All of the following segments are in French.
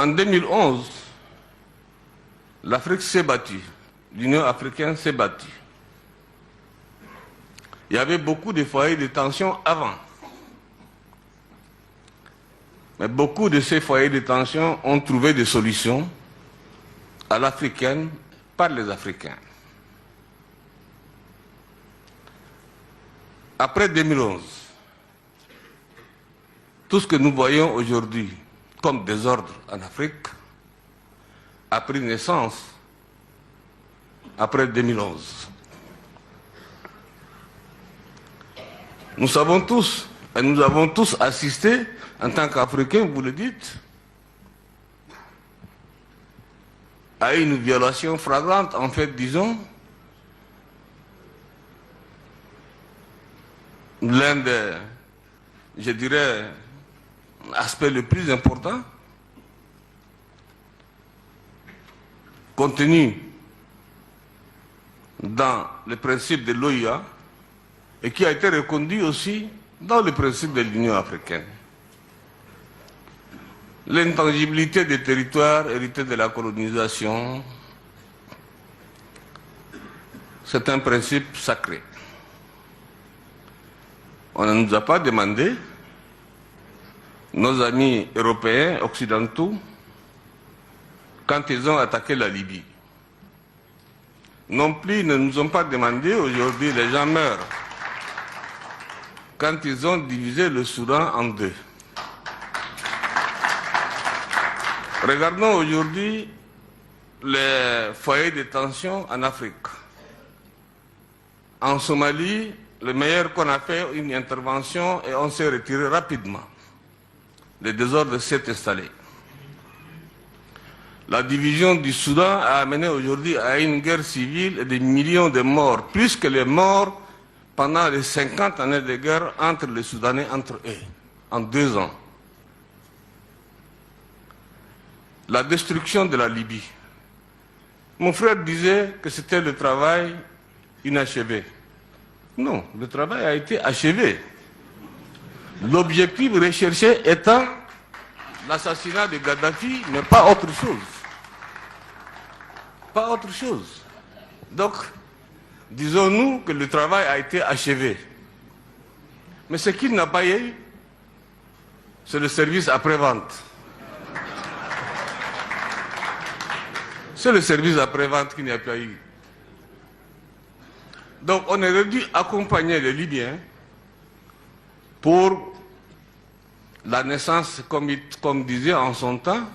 En 2011, l'Afrique s'est battue, l'Union africaine s'est battue. Il y avait beaucoup de foyers de tension avant. Mais beaucoup de ces foyers de tension ont trouvé des solutions à l'africaine par les Africains. Après 2011, tout ce que nous voyons aujourd'hui comme désordre en Afrique a pris naissance après 2011. Nous savons tous, et nous avons tous assisté, en tant qu'Africains, vous le dites, à une violation flagrante, en fait, disons, l'un des, je dirais, aspects le plus important, contenu dans le principe de l'OIA et qui a été reconduit aussi dans le principe de l'Union africaine. L'intangibilité des territoires hérités de la colonisation, c'est un principe sacré. On ne nous a pas demandé, nos amis européens, occidentaux, quand ils ont attaqué la Libye. Non plus, ils ne nous ont pas demandé, aujourd'hui les gens meurent, quand ils ont divisé le Soudan en deux. Regardons aujourd'hui les foyers de tension en Afrique. En Somalie, le meilleur qu'on a fait, une intervention et on s'est retiré rapidement. Le désordre s'est installé. La division du Soudan a amené aujourd'hui à une guerre civile et des millions de morts, plus que les morts pendant les 50 années de guerre entre les Soudanais, entre eux, en 2 ans. La destruction de la Libye. Mon frère disait que c'était le travail inachevé. Non, le travail a été achevé. L'objectif recherché étant l'assassinat de Kadhafi, mais pas autre chose. Pas autre chose. Donc, disons-nous que le travail a été achevé. Mais ce qu'il n'a pas eu, c'est le service après-vente. C'est le service après-vente qu'il n'y a pas eu. Donc on aurait dû accompagner les Libyens pour la naissance, comme disait en son temps,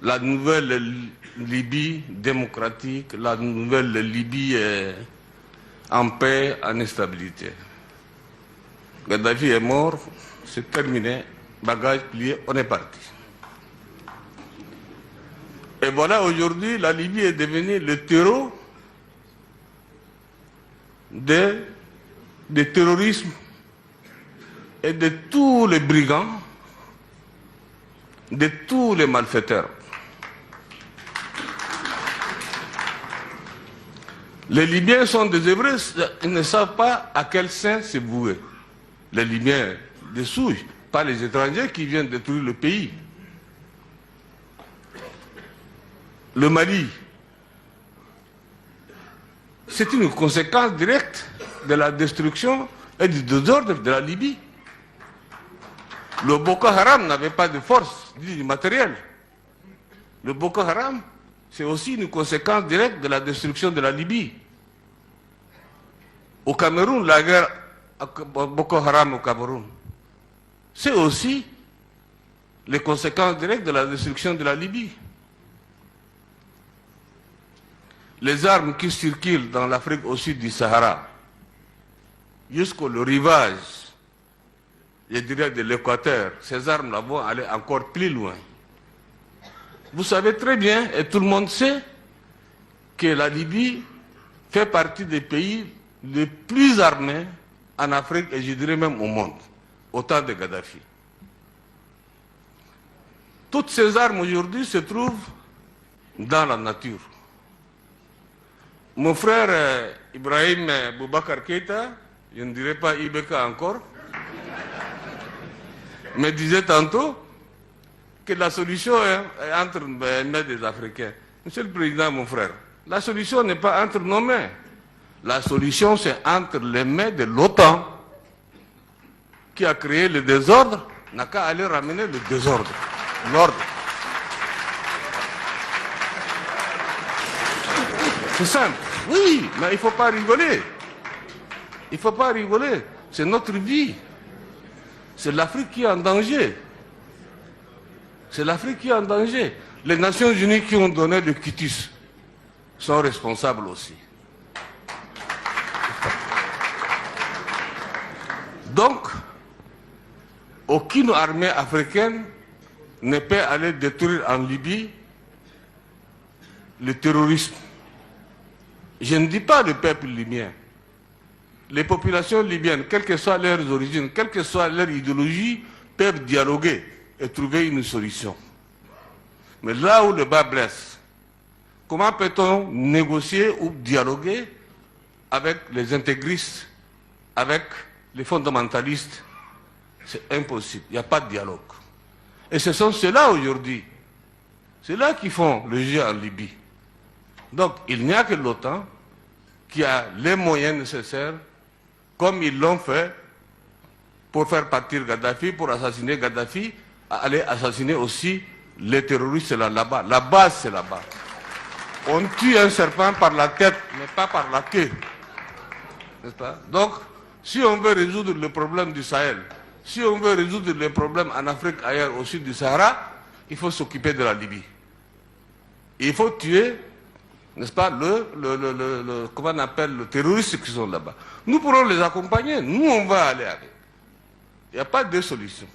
la nouvelle Libye démocratique, la nouvelle Libye en paix, en stabilité. Kadhafi est mort, c'est terminé, bagage plié, on est parti. Et voilà, aujourd'hui, la Libye est devenue le terreau du terrorisme et de tous les brigands, de tous les malfaiteurs. Les Libyens sont désœuvrés, ils ne savent pas à quel sein se vouer. Les Libyens de souche, pas les étrangers qui viennent détruire le pays. Le Mali, c'est une conséquence directe de la destruction et du désordre de la Libye. Le Boko Haram n'avait pas de force, ni du matériel. Le Boko Haram, c'est aussi une conséquence directe de la destruction de la Libye. Au Cameroun, la guerre Boko Haram au Cameroun, c'est aussi les conséquences directes de la destruction de la Libye. Les armes qui circulent dans l'Afrique au sud du Sahara, jusqu'au rivage, je dirais de l'Équateur, ces armes-là vont aller encore plus loin. Vous savez très bien, et tout le monde sait, que la Libye fait partie des pays les plus armés en Afrique, et je dirais même au monde, au temps de Kadhafi. Toutes ces armes aujourd'hui se trouvent dans la nature. Mon frère Ibrahim Boubacar Keïta, je ne dirais pas Ibeka encore, me disait tantôt que la solution est entre les mains des Africains. Monsieur le Président, mon frère, la solution n'est pas entre nos mains. La solution, c'est entre les mains de l'OTAN, qui a créé le désordre, n'a qu'à aller ramener le désordre, l'ordre. C'est simple. Oui, mais il ne faut pas rigoler. Il ne faut pas rigoler. C'est notre vie. C'est l'Afrique qui est en danger. C'est l'Afrique qui est en danger. Les Nations Unies qui ont donné le quitus sont responsables aussi. Donc, aucune armée africaine ne peut aller détruire en Libye le terrorisme. Je ne dis pas le peuple libyen. Les populations libyennes, quelles que soient leurs origines, quelle que soit leur idéologie, peuvent dialoguer et trouver une solution. Mais là où le bas blesse, comment peut-on négocier ou dialoguer avec les intégristes, avec les fondamentalistes? C'est impossible, il n'y a pas de dialogue. Et ce sont ceux-là aujourd'hui, ceux-là qui font le jeu en Libye. Donc il n'y a que l'OTAN qui a les moyens nécessaires, comme ils l'ont fait pour faire partir Kadhafi, pour assassiner Kadhafi, à aller assassiner aussi les terroristes là-bas. La base, c'est là-bas. On tue un serpent par la tête, mais pas par la queue. N'est-ce pas? Donc, si on veut résoudre le problème du Sahel, si on veut résoudre les problèmes en Afrique, ailleurs, au sud du Sahara, il faut s'occuper de la Libye. Il faut tuer, n'est-ce pas, comment on appelle, les terroristes qui sont là-bas. Nous pourrons les accompagner, nous on va aller avec. Il n'y a pas de solution.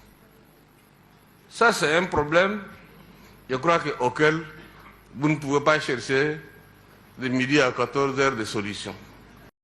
Ça c'est un problème, je crois auquel vous ne pouvez pas chercher de midi à 14 heures de solution.